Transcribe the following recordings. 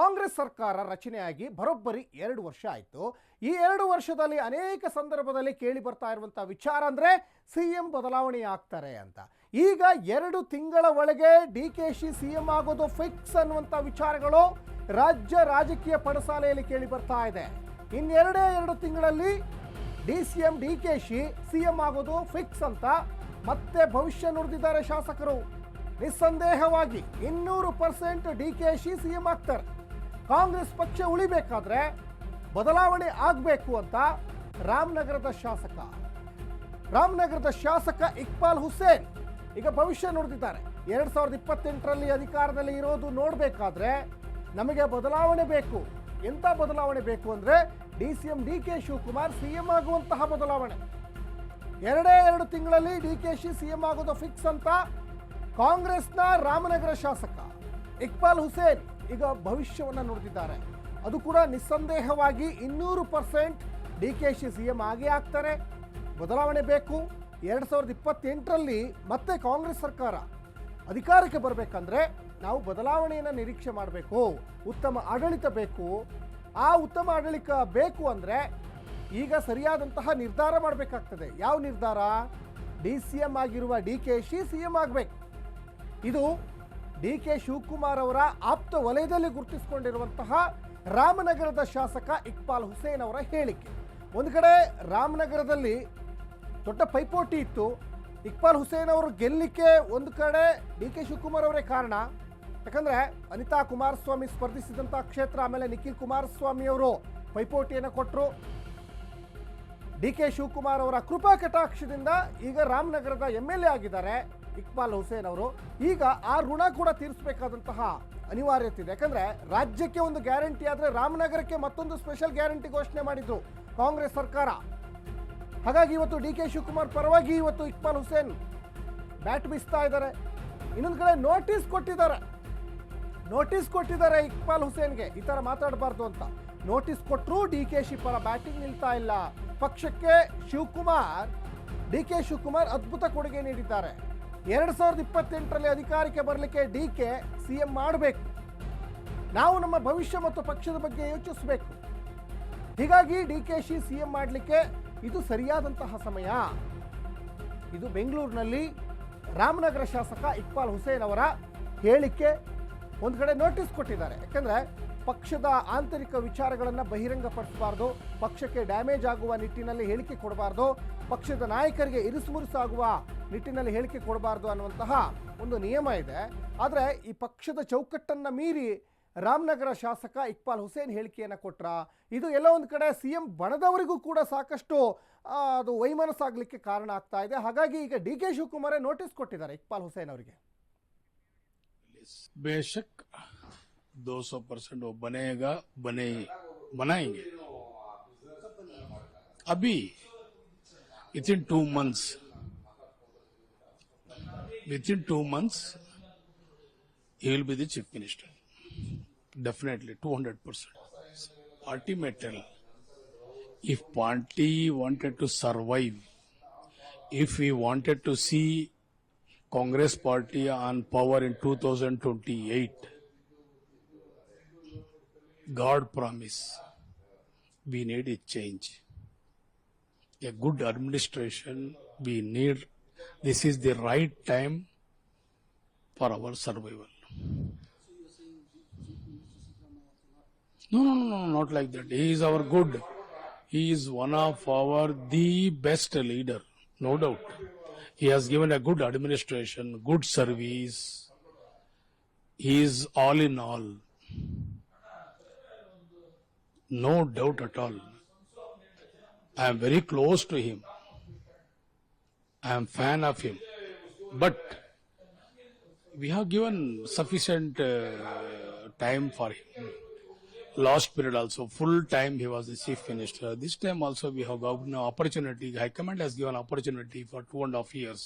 ಕಾಂಗ್ರೆಸ್ ಸರ್ಕಾರ ರಚನೆಯಾಗಿ ಬರೋಬ್ಬರಿ 2 ವರ್ಷ ಆಯಿತು. ಈ 2 ವರ್ಷದಲ್ಲಿ ಅನೇಕ ಸಂದರ್ಭದಲ್ಲಿ ಕೇಳಿ ಬರ್ತಾ ಇರುವಂತಹ ವಿಚಾರ ಅಂದರೆ ಸಿಎಂ ಬದಲಾವಣೆ ಆಗ್ತಾರೆ ಅಂತ. ಈಗ 2 ತಿಂಗಳ ಒಳಗೆ ಡಿಕೆಶಿ ಸಿಎಂ ಆಗೋದು ಫಿಕ್ಸ್ ಅನ್ನುವಂಥ ವಿಚಾರಗಳು ರಾಜ್ಯ ರಾಜಕೀಯ ಪಡಸಾಲೆಯಲ್ಲಿ ಕೇಳಿ ಬರ್ತಾ ಇದೆ. ಇನ್ನೆರಡೇ 2 ತಿಂಗಳಲ್ಲಿ ಡಿಸಿಎಂ ಡಿಕೆಶಿ ಸಿಎಂ ಆಗೋದು ಫಿಕ್ಸ್ ಅಂತ ಮತ್ತೆ ಭವಿಷ್ಯ ನುಡಿದಿದ್ದಾರೆ ಶಾಸಕರು. ನಿಸ್ಸಂದೇಹವಾಗಿ 200% ಡಿಕೆಶಿ ಸಿಎಂ ಆಗ್ತಾರೆ. ಕಾಂಗ್ರೆಸ್ ಪಕ್ಷ ಉಳಿಬೇಕಾದ್ರೆ ಬದಲಾವಣೆ ಆಗಬೇಕು ಅಂತ ರಾಮನಗರದ ಶಾಸಕ ಇಕ್ಬಾಲ್ ಹುಸೇನ್ ಈಗ ಭವಿಷ್ಯ ನುಡಿದಿದ್ದಾರೆ. 2028ರಲ್ಲಿ ಅಧಿಕಾರದಲ್ಲಿ ಇರೋದು ನೋಡಬೇಕಾದ್ರೆ ನಮಗೆ ಬದಲಾವಣೆ ಬೇಕು. ಎಂಥ ಬದಲಾವಣೆ ಬೇಕು ಅಂದರೆ ಡಿಸಿಎಂ ಡಿಕೆ ಶಿವಕುಮಾರ್ ಸಿಎಂ ಆಗುವಂತಹ ಬದಲಾವಣೆ. 2 ತಿಂಗಳಲ್ಲಿ ಡಿಕೆಶಿ ಸಿಎಂ ಆಗೋದು ಫಿಕ್ಸ್ ಅಂತ ಕಾಂಗ್ರೆಸ್ನ ರಾಮನಗರ ಶಾಸಕ ಇಕ್ಬಾಲ್ ಹುಸೇನ್ ಈಗ ಭವಿಷ್ಯವನ್ನು ನುಡಿದಿದ್ದಾರೆ. ಅದು ಕೂಡ ನಿಸ್ಸಂದೇಹವಾಗಿ 200% ಡಿಕೆಶಿ ಸಿಎಂ ಆಗೇ ಆಗ್ತಾರೆ. ಬದಲಾವಣೆ ಬೇಕು. 2028ರಲ್ಲಿ ಮತ್ತೆ ಕಾಂಗ್ರೆಸ್ ಸರ್ಕಾರ ಅಧಿಕಾರಕ್ಕೆ ಬರಬೇಕಂದ್ರೆ ನಾವು ಬದಲಾವಣೆಯನ್ನು ನಿರೀಕ್ಷೆ ಮಾಡಬೇಕು. ಉತ್ತಮ ಆಡಳಿತ ಬೇಕು. ಆ ಉತ್ತಮ ಆಡಳಿತ ಬೇಕು ಅಂದರೆ ಈಗ ಸರಿಯಾದಂತಹ ನಿರ್ಧಾರ ಮಾಡಬೇಕಾಗ್ತದೆ. ಯಾವ ನಿರ್ಧಾರ? ಡಿಸಿಎಂ ಆಗಿರುವ ಡಿಕೆಶಿ ಸಿಎಂ ಆಗಬೇಕು. ಇದು ಡಿಕೆ ಶಿವಕುಮಾರ್ ಅವರ ಆಪ್ತ ವಲಯದಲ್ಲಿ ಗುರುತಿಸಿಕೊಂಡಿರುವಂತಹ ರಾಮನಗರದ ಶಾಸಕ ಇಕ್ಬಾಲ್ ಹುಸೇನ್ ಅವರ ಹೇಳಿಕೆ. ಒಂದು ಕಡೆ ರಾಮನಗರದಲ್ಲಿ ದೊಡ್ಡ ಪೈಪೋಟಿ ಇತ್ತು. ಇಕ್ಬಾಲ್ ಹುಸೇನ್ ಅವರು ಗೆಲ್ಲಿಕ್ಕೆ ಒಂದು ಕಡೆ ಡಿಕೆ ಶಿವಕುಮಾರ್ ಅವರೇ ಕಾರಣ. ಯಾಕಂದರೆ ಅನಿತಾ ಕುಮಾರಸ್ವಾಮಿ ಸ್ಪರ್ಧಿಸಿದಂಥ ಕ್ಷೇತ್ರ, ಆಮೇಲೆ ನಿಖಿಲ್ ಕುಮಾರಸ್ವಾಮಿ ಅವರು ಪೈಪೋಟಿಯನ್ನು ಕೊಟ್ಟರು. ಡಿಕೆ ಶಿವಕುಮಾರ್ ಅವರ ಕೃಪಾ ಕಟಾಕ್ಷದಿಂದ ಈಗ ರಾಮನಗರದ MLA ಆಗಿದ್ದಾರೆ ಇಕ್ಬಾಲ್ ಹುಸೇನ್ ಅವರು. ಈಗ ಆ ಋಣ ಕೂಡ ತೀರಿಸಬೇಕಾದಂತಹ ಅನಿವಾರ್ಯತೆ ಇದೆ. ಯಾಕಂದರೆ ರಾಜ್ಯಕ್ಕೆ ಒಂದು ಗ್ಯಾರಂಟಿ ಆದರೆ ರಾಮನಗರಕ್ಕೆ ಮತ್ತೊಂದು ಸ್ಪೆಷಲ್ ಗ್ಯಾರಂಟಿ ಘೋಷಣೆ ಮಾಡಿದ್ರು ಕಾಂಗ್ರೆಸ್ ಸರ್ಕಾರ. ಹಾಗಾಗಿ ಇವತ್ತು ಡಿಕೆ ಶಿವಕುಮಾರ್ ಪರವಾಗಿ ಇವತ್ತು ಇಕ್ಬಾಲ್ ಹುಸೇನ್ ಬ್ಯಾಟ್ ಬೀಸ್ತಾ ಇದ್ದಾರೆ. ಇನ್ನೊಂದು ಕಡೆ ನೋಟಿಸ್ ಕೊಟ್ಟಿದ್ದಾರೆ ಇಕ್ಬಾಲ್ ಹುಸೇನ್ಗೆ ಈ ಥರ ಮಾತಾಡಬಾರ್ದು ಅಂತ. ನೋಟಿಸ್ ಕೊಟ್ಟರು ಡಿಕೆಶಿ ಪರ ಬ್ಯಾಟಿಂಗ್ ನಿಲ್ತಾ ಇಲ್ಲ. ಪಕ್ಷಕ್ಕೆ ಡಿಕೆ ಶಿವಕುಮಾರ್ ಅದ್ಭುತ ಕೊಡುಗೆ ನೀಡಿದ್ದಾರೆ. 2028ರಲ್ಲಿ ಅಧಿಕಾರಕ್ಕೆ ಬರಲಿಕ್ಕೆ ಡಿಕೆ ಸಿಎಂ ಮಾಡಬೇಕು. ನಾವು ನಮ್ಮ ಭವಿಷ್ಯ ಮತ್ತು ಪಕ್ಷದ ಬಗ್ಗೆ ಯೋಚಿಸಬೇಕು. ಹೀಗಾಗಿ ಡಿಕೆಶಿ ಸಿಎಂ ಮಾಡಲಿಕ್ಕೆ ಇದು ಸರಿಯಾದಂತಹ ಸಮಯ. ಇದು ಬೆಂಗಳೂರಿನಲ್ಲಿ ರಾಮನಗರ ಶಾಸಕ ಇಕ್ಬಾಲ್ ಹುಸೇನ್ ಅವರ ಹೇಳಿಕೆ. ಒಂದು ಕಡೆ ನೋಟಿಸ್ ಕೊಟ್ಟಿದ್ದಾರೆ. ಯಾಕಂದರೆ ಪಕ್ಷದ ಆಂತರಿಕ ವಿಚಾರಗಳನ್ನು ಬಹಿರಂಗಪಡಿಸಬಾರ್ದು, ಪಕ್ಷಕ್ಕೆ ಡ್ಯಾಮೇಜ್ ಆಗುವ ನಿಟ್ಟಿನಲ್ಲಿ ಹೇಳಿಕೆ ಕೊಡಬಾರ್ದು, ಪಕ್ಷದ ನಾಯಕರಿಗೆ ಇರಿಸುಮುರುಸಾಗುವ ನಿಟ್ಟಿನಲ್ಲಿ ಹೇಳಿಕೆ ಕೊಡಬಾರ್ದು ಅನ್ನುವಂತಹ ಒಂದು ನಿಯಮ ಇದೆ. ಆದರೆ ಈ ಪಕ್ಷದ ಚೌಕಟ್ಟನ್ನು ಮೀರಿ ರಾಮನಗರ ಶಾಸಕ ಇಕ್ಬಾಲ್ ಹುಸೇನ್ ಹೇಳಿಕೆಯನ್ನು ಕೊಟ್ರ. ಇದು ಎಲ್ಲ ಒಂದು ಕಡೆ ಸಿಎಂ ಬಣದವರಿಗೂ ಕೂಡ ಸಾಕಷ್ಟು ಅದು ವೈಮನಸ್ಸಾಗಲಿಕ್ಕೆ ಕಾರಣ ಆಗ್ತಾ ಇದೆ. ಹಾಗಾಗಿ ಈಗ ಡಿಕೆ ಶಿವಕುಮಾರೇ ನೋಟಿಸ್ ಕೊಟ್ಟಿದ್ದಾರೆ ಇಕ್ಬಾಲ್ ಹುಸೇನ್ ಅವರಿಗೆ. बेशक 200% वो बनेगा, बनाएंगे. अभी within 2 months he will be the chief minister. Definitely 200%. Party may tell. If party wanted to survive, if we wanted to see Congress party on power in 2028, God promise, we need a change, a good administration. We need, this is the right time for our survival. No, not like that. He is our good. He is one of the best leader, no doubt. He has given a good administration, good service. He is all in all. No doubt at all. I am very close to him. I am fan of him. But we have given sufficient time for him. Last period also, full time he was the chief minister. This time also we have given opportunity. High Command has given opportunity for 2.5 years.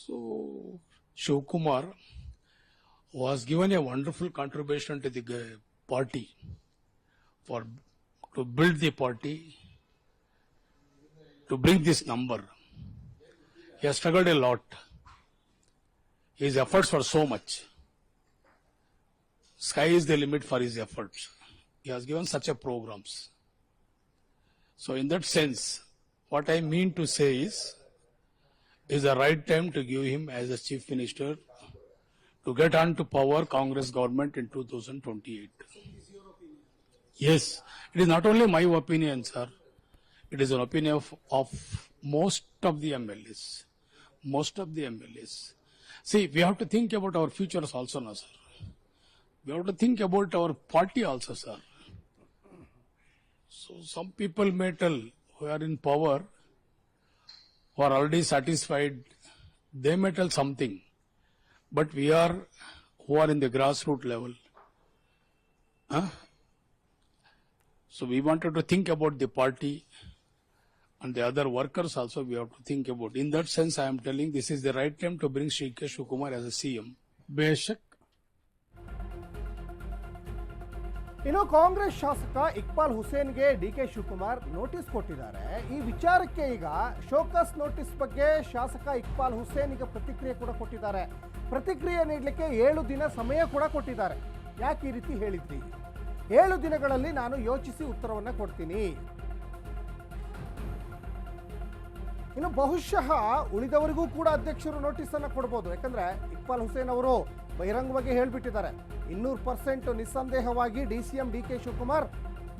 So Shivkumar was given a wonderful contribution to the party to build the party, to bring this number. He has struggled a lot. His efforts were so much. sky is the limit for his efforts. He has given such a programs. So in that sense, what I mean to say is the right time to give him as a chief minister to get on to power Congress government in 2028. Yes, it is not only my opinion, sir. It is an opinion of most of the MLAs. Most of the MLAs. See, we have to think about our futures also now, sir. We have to think about our party also, sir. So some people may tell who are in power, who are already satisfied, they may tell something. But we are, who are in the grassroots level, so we wanted to think about the party and the other workers also we have to think about. In that sense, I am telling this is the right time to bring Sri K. Shivakumar as a CM. Beshak. ಇನ್ನು ಕಾಂಗ್ರೆಸ್ ಶಾಸಕ ಇಕ್ಬಾಲ್ ಹುಸೇನ್ಗೆ D K Shivakumar notice ಕೊಟ್ಟಿದ್ದಾರೆ. ಈ ವಿಚಾರಕ್ಕೆ ಈಗ showcase notice ಬಗ್ಗೆ ಶಾಸಕ ಇಕ್ಬಾಲ್ ಹುಸೇನ್ ಈಗ ಪ್ರತಿಕ್ರಿಯೆ ಕೂಡ ಕೊಟ್ಟಿದ್ದಾರೆ. ಪ್ರತಿಕ್ರಿಯೆ ನೀಡಲಿಕ್ಕೆ 7 ದಿನ ಸಮಯ ಕೂಡ ಕೊಟ್ಟಿದ್ದಾರೆ. ಯಾಕೆ ಈ ರೀತಿ ಹೇಳಿದ್ರಿ? 7 ದಿನಗಳಲ್ಲಿ ನಾನು ಯೋಚಿಸಿ ಉತ್ತರವನ್ನು ಕೊಡ್ತೀನಿ. ಇನ್ನು ಬಹುಶಃ ಉಳಿದವರಿಗೂ ಕೂಡ ಅಧ್ಯಕ್ಷರು ನೋಟಿಸ್ ಅನ್ನು ಕೊಡ್ಬೋದು. ಯಾಕಂದ್ರೆ ಇಕ್ಬಾಲ್ ಹುಸೇನ್ ಅವರು ಬಹಿರಂಗವಾಗಿ ಹೇಳಿಬಿಟ್ಟಿದ್ದಾರೆ, 200% ನಿಸ್ಸಂದೇಹವಾಗಿ DCM ಡಿ ಕೆ ಶಿವಕುಮಾರ್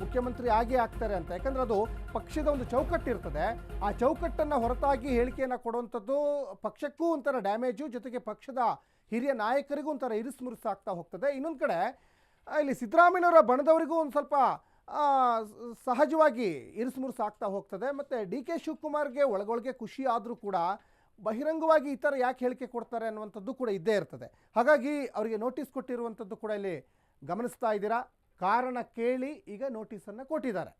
ಮುಖ್ಯಮಂತ್ರಿ ಆಗೇ ಆಗ್ತಾರೆ ಅಂತ. ಯಾಕಂದ್ರೆ ಅದು ಪಕ್ಷದ ಒಂದು ಚೌಕಟ್ಟಿರ್ತದೆ. ಆ ಚೌಕಟ್ಟನ್ನು ಹೊರತಾಗಿ ಹೇಳಿಕೆಯನ್ನು ಕೊಡುವಂಥದ್ದು ಪಕ್ಷಕ್ಕೂ ಒಂಥರ ಡ್ಯಾಮೇಜು, ಜೊತೆಗೆ ಪಕ್ಷದ ಹಿರಿಯ ನಾಯಕರಿಗೂ ಒಂಥರ ಇರಿಸುಮುರುಸು ಆಗ್ತಾ ಹೋಗ್ತದೆ. ಇನ್ನೊಂದು ಕಡೆ ಇಲ್ಲಿ ಸಿದ್ದರಾಮಯ್ಯನವರ ಬಣದವರಿಗೂ ಒಂದು ಸ್ವಲ್ಪ ಸಹಜವಾಗಿ ಇರಿಸುಮುರುಸು ಆಗ್ತಾ ಹೋಗ್ತದೆ. ಮತ್ತು ಡಿ ಕೆ ಶಿವಕುಮಾರ್ಗೆ ಒಳಗೊಳಗೆ ಖುಷಿ ಆದರೂ ಕೂಡ ಬಹಿರಂಗವಾಗಿ ಈ ಥರ ಯಾಕೆ ಹೇಳಿಕೆ ಕೊಡ್ತಾರೆ ಅನ್ನುವಂಥದ್ದು ಕೂಡ ಇದ್ದೇ ಇರ್ತದೆ. ಹಾಗಾಗಿ ಅವರಿಗೆ ನೋಟಿಸ್ ಕೊಟ್ಟಿರುವಂಥದ್ದು ಕೂಡ ಇಲ್ಲಿ ಗಮನಿಸ್ತಾ ಇದ್ದೀರಾ. ಕಾರಣ ಕೇಳಿ ಈಗ ನೋಟಿಸನ್ನು ಕೊಟ್ಟಿದ್ದಾರೆ.